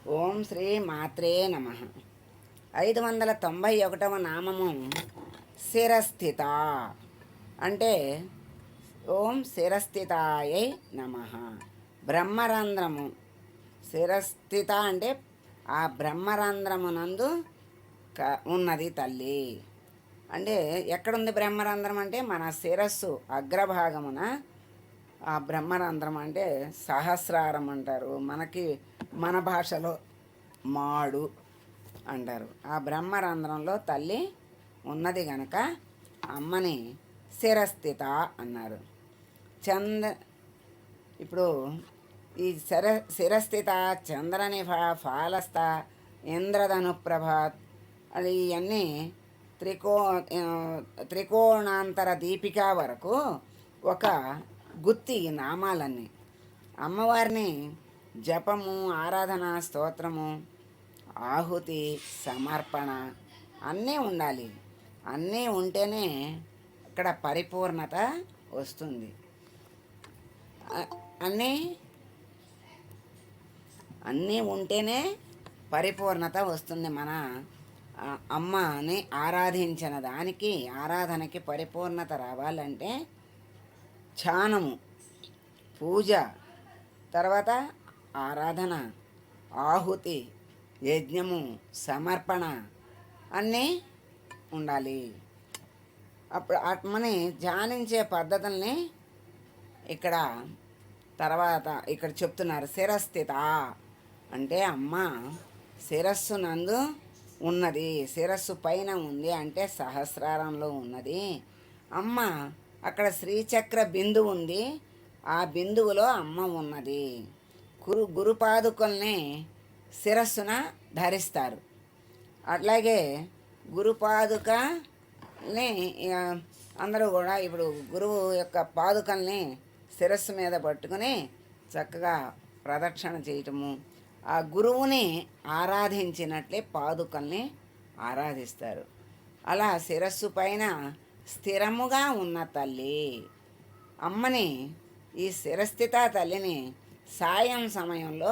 ఓం శ్రీ మాత్రే నమ. 591వ నామము శిరస్థిత. అంటే ఓం శిరస్థితాయై నమ. బ్రహ్మరంధ్రము శిరస్థిత అంటే ఆ బ్రహ్మరంధ్రమునందు ఉన్నది తల్లి. అంటే ఎక్కడుంది బ్రహ్మరంధ్రం అంటే మన శిరస్సు అగ్రభాగమున ఆ బ్రహ్మరంధ్రం అంటే సహస్రారం అంటారు, మన భాషలో మాడు అంటారు. ఆ బ్రహ్మరంధ్రంలో తల్లి ఉన్నది గనక అమ్మని శిరస్థిత అన్నారు. ఇప్పుడు ఈ శిరస్థిత చంద్రనిభ ఫాలస్థ ఇంద్రధనుప్రభాత్ అది ఇవన్నీ త్రికోణాంతర దీపిక వరకు ఒక గుత్తి నామాలన్నీ. అమ్మవారిని జపము, ఆరాధన, స్తోత్రము, ఆహుతి, సమర్పణ అన్నీ ఉండాలి. అన్నీ ఉంటేనే ఇక్కడ పరిపూర్ణత వస్తుంది. అన్నీ ఉంటేనే పరిపూర్ణత వస్తుంది. మన అమ్మని ఆరాధించిన దానికి, ఆరాధనకి పరిపూర్ణత రావాలంటే ధ్యానము, పూజ, తర్వాత ఆరాధన, ఆహుతి, యజ్ఞము, సమర్పణ అన్నీ ఉండాలి. అప్పుడు ఆత్మని ధ్యానించే పద్ధతుల్ని ఇక్కడ చెప్తున్నారు. శిరస్థిత అంటే అమ్మ శిరస్సు నందు ఉన్నది, శిరస్సు పైన ఉంది అంటే సహస్రారంలో ఉన్నది. అమ్మ అక్కడ శ్రీచక్ర బిందువు ఉంది, ఆ బిందువులో అమ్మ ఉన్నది. గురుపాదుకల్ని శిరస్సున ధరిస్తారు. అట్లాగే గురుపాదుకల్ని అందరూ కూడా ఇప్పుడు గురువు యొక్క పాదుకల్ని శిరస్సు మీద పట్టుకుని చక్కగా ప్రదక్షిణ చేయటము, ఆ గురువుని ఆరాధించినట్లే పాదుకల్ని ఆరాధిస్తారు. అలా శిరస్సు పైన స్థిరముగా ఉన్న తల్లి అమ్మని, ఈ శిరస్థిత తల్లిని సాయం సమయంలో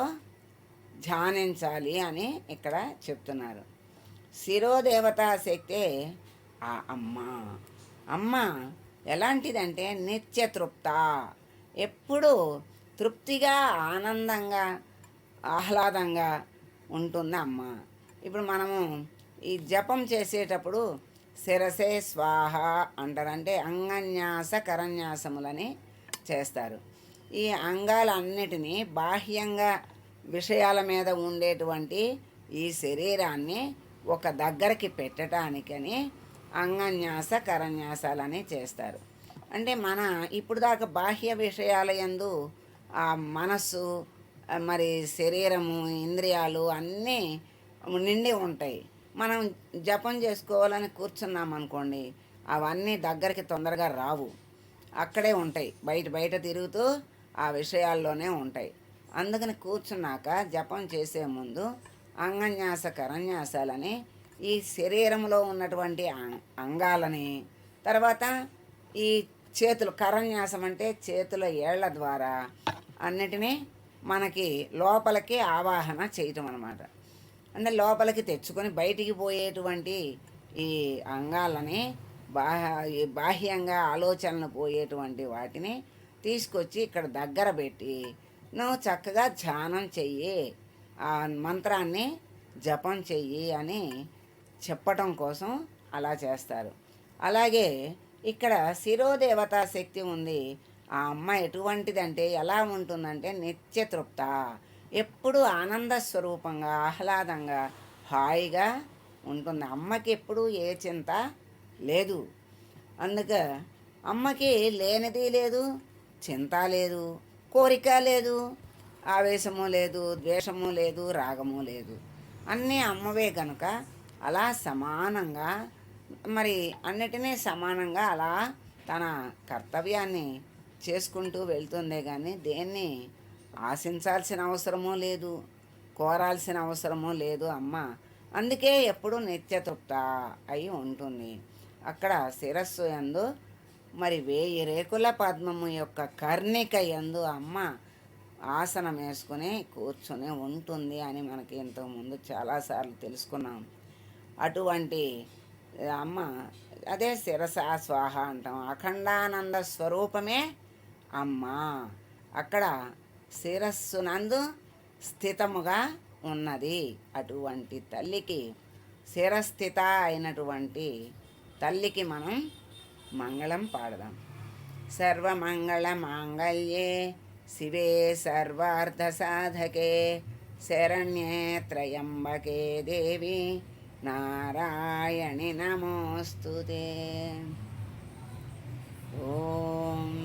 ధ్యానించాలి అని ఇక్కడ చెప్తున్నారు. శిరోదేవతా శక్తే ఆ అమ్మ. అమ్మ ఎలాంటిదంటే నిత్యతృప్త, ఎప్పుడూ తృప్తిగా, ఆనందంగా, ఆహ్లాదంగా ఉంటుంది అమ్మ. ఇప్పుడు మనము ఈ జపం చేసేటప్పుడు శిరసే స్వాహ అంటారు. అంటే అంగన్యాస కరన్యాసములని చేస్తారు. ఈ అంగాలన్నిటినీ బాహ్యంగా విషయాల మీద ఉండేటువంటి ఈ శరీరాన్ని ఒక దగ్గరికి పెట్టడానికని అంగన్యాస కరన్యాసాలని చేస్తారు. అంటే ఇప్పుడు దాకా బాహ్య విషయాల యందు ఆ మనస్సు, మరి శరీరము, ఇంద్రియాలు అన్నీ నిండి ఉంటాయి. మనం జపం చేసుకోవాలని కూర్చున్నాం అనుకోండి, అవన్నీ దగ్గరికి తొందరగా రావు, అక్కడే ఉంటాయి, బయట తిరుగుతూ ఆ విషయాల్లోనే ఉంటాయి. అందుకని కూర్చున్నాక జపం చేసే ముందు అంగన్యాస కరన్యాసాలని ఈ శరీరంలో ఉన్నటువంటి అంగాలని, తర్వాత ఈ చేతులు, కరన్యాసం అంటే చేతుల ఏళ్ల ద్వారా అన్నిటినీ మనకి లోపలికి ఆవాహన చేయటం అన్నమాట. అంటే లోపలికి తెచ్చుకొని బయటికి పోయేటువంటి ఈ అంగాలని, బాహ్యంగా ఆలోచనలు పోయేటువంటి వాటిని తీసుకొచ్చి ఇక్కడ దగ్గర పెట్టి నువ్వు చక్కగా ధ్యానం చెయ్యి, ఆ మంత్రాన్ని జపం చెయ్యి అని చెప్పటం కోసం అలా చేస్తారు. అలాగే ఇక్కడ శిరోదేవతా శక్తి ఉంది. ఆ అమ్మ ఎటువంటిదంటే ఎలా ఉంటుందంటే నిత్యతృప్త, ఎప్పుడు ఆనంద స్వరూపంగా, ఆహ్లాదంగా, హాయిగా ఉంటుంది. అమ్మకి ఎప్పుడు ఏ చింత లేదు. అందుకే అమ్మకి లేనిది లేదు, చింత లేదు, కోరిక లేదు, ఆవేశము లేదు, ద్వేషము లేదు, రాగము లేదు. అన్నీ అమ్మవే కనుక అలా సమానంగా, మరి అన్నిటినీ సమానంగా అలా తన కర్తవ్యాన్ని చేసుకుంటూ వెళ్తుందే కానీ దేన్ని ఆశించాల్సిన అవసరమూ లేదు, కోరాల్సిన అవసరమూ లేదు అమ్మ. అందుకే ఎప్పుడు నిత్యతృప్త అయి ఉంటుంది. అక్కడ శిరస్సు యందు మరి 1000 రేకుల పద్మము యొక్క కర్ణిక యందు అమ్మ ఆసనం వేసుకుని కూర్చొని ఉంటుంది అని మనకి ఇంతకుముందు చాలాసార్లు తెలుసుకున్నాం. అటువంటి అమ్మ అదే శిరస స్వాహ అంటాం. అఖండానంద స్వరూపమే అమ్మ. అక్కడ శిరస్సునందు స్థితముగా ఉన్నది. అటువంటి తల్లికి, శిరస్థిత అయినటువంటి తల్లికి మనం మంగళం పాడదాం. సర్వమంగళ మాంగళ్యే శివే సర్వార్థసాధకే శరణ్యే త్రయంబకే దేవి నారాయణి నమోస్తుతే. ఓం